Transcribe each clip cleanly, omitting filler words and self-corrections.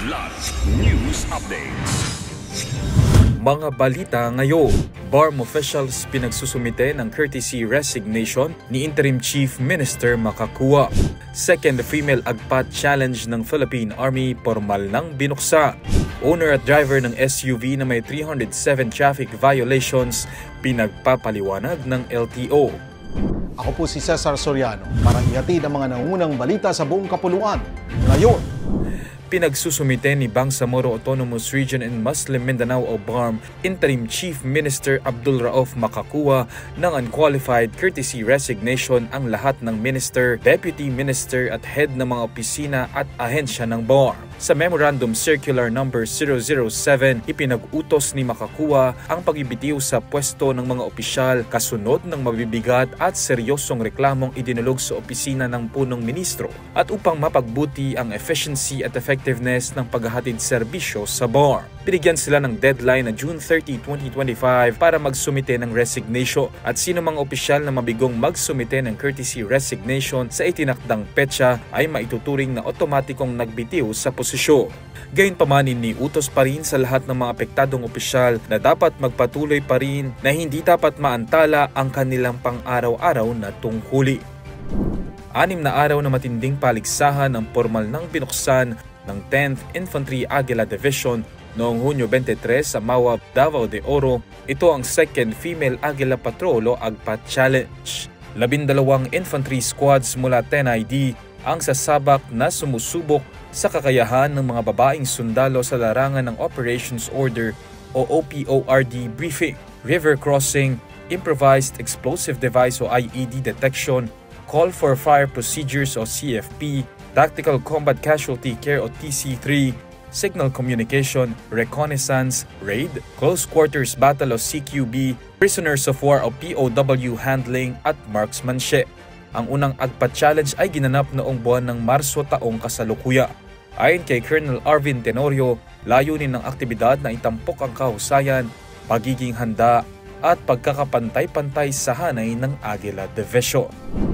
Kidlat News Updates. Mga balita ngayon, BARM officials pinagsusumite ng courtesy resignation ni Interim Chief Minister Makakuwa. Second female agpat challenge ng Philippine Army pormal nang binuksa. Owner at driver ng SUV na may 307 traffic violations pinagpapaliwanag ng LTO. Ako po si Cesar Soriano para ihatid ang mga nangungunang balita sa buong kapuluan. Ngayon, pinagsusumite ni Bangsamoro Autonomous Region in Muslim Mindanao o BARM Interim Chief Minister Abdul Rauf Makakuwa ng unqualified courtesy resignation ang lahat ng minister, deputy minister at head ng mga opisina at ahensya ng BARM. Sa Memorandum Circular No. 007, ipinag-utos ni Makakuwa ang pagbibitiw sa pwesto ng mga opisyal kasunod ng mabibigat at seryosong reklamong idinulog sa opisina ng punong ministro at upang mapagbuti ang efficiency at effectiveness ng paghahatid serbisyo sa BARM. Binigyan sila ng deadline na June 30, 2025 para magsumite ng resignation at sino mang opisyal na mabigong magsumite ng courtesy resignation sa itinakdang petsa ay maituturing na otomatikong nagbitiw sa posisyon. Gayunpaman, iniutos pa rin sa lahat ng mga apektadong opisyal na dapat magpatuloy pa rin na hindi dapat maantala ang kanilang pang-araw-araw na tungkulin. 6 na araw na matinding paligsahan ang pormal ng binuksan ng 10th Infantry Aguila Division noong Hunyo 23 sa Mawab, Davao de Oro. Ito ang second female Aguila Patrol o Agpat Challenge. 12 infantry squads mula 10ID ang sasabak na sumusubok sa kakayahan ng mga babaeng sundalo sa larangan ng Operations Order o OPORD briefing, river crossing, improvised explosive device o IED detection, call for fire procedures o CFP, tactical combat casualty care o TC3, signal communication, reconnaissance, raid, close quarters battle o CQB, prisoners of war o POW handling at marksmanship. Ang unang Agpat Challenge ay ginanap noong buwan ng Marso taong kasalukuyan. Ayon kay Colonel Arvin Tenorio, layunin ng aktibidad na itampok ang kahusayan, pagiging handa at pagkakapantay-pantay sa hanay ng Aguila Division.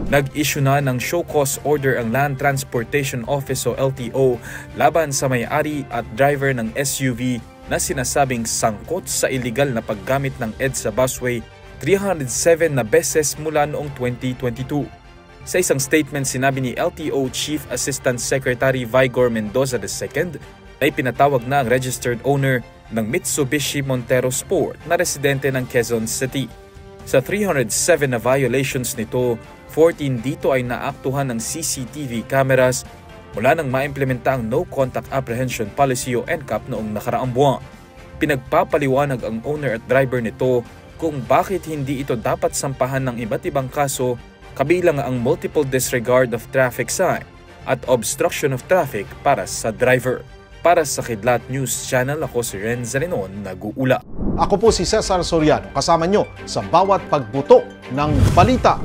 Nag-issue na ng show cause order ang Land Transportation Office o LTO laban sa may-ari at driver ng SUV na sinasabing sangkot sa iligal na paggamit ng EDSA busway 307 na beses mula noong 2022. Sa isang statement, sinabi ni LTO Chief Assistant Secretary Vigor Mendoza II na ipinatawag na ang registered owner ng Mitsubishi Montero Sport na residente ng Quezon City. Sa 307 na violations nito, 14 dito ay naaktuhan ng CCTV cameras mula nang maimplementa ang No Contact Apprehension Policy o NCAP noong nakaraang buwan. Pinagpapaliwanag ang owner at driver nito kung bakit hindi ito dapat sampahan ng iba't ibang kaso, kabilang ang multiple disregard of traffic sign at obstruction of traffic para sa driver. Para sa Kidlat News Channel, ako si Renz Renon, nag-uula. ako po si Cesar Soriano, kasama nyo sa bawat pagbuto ng balita.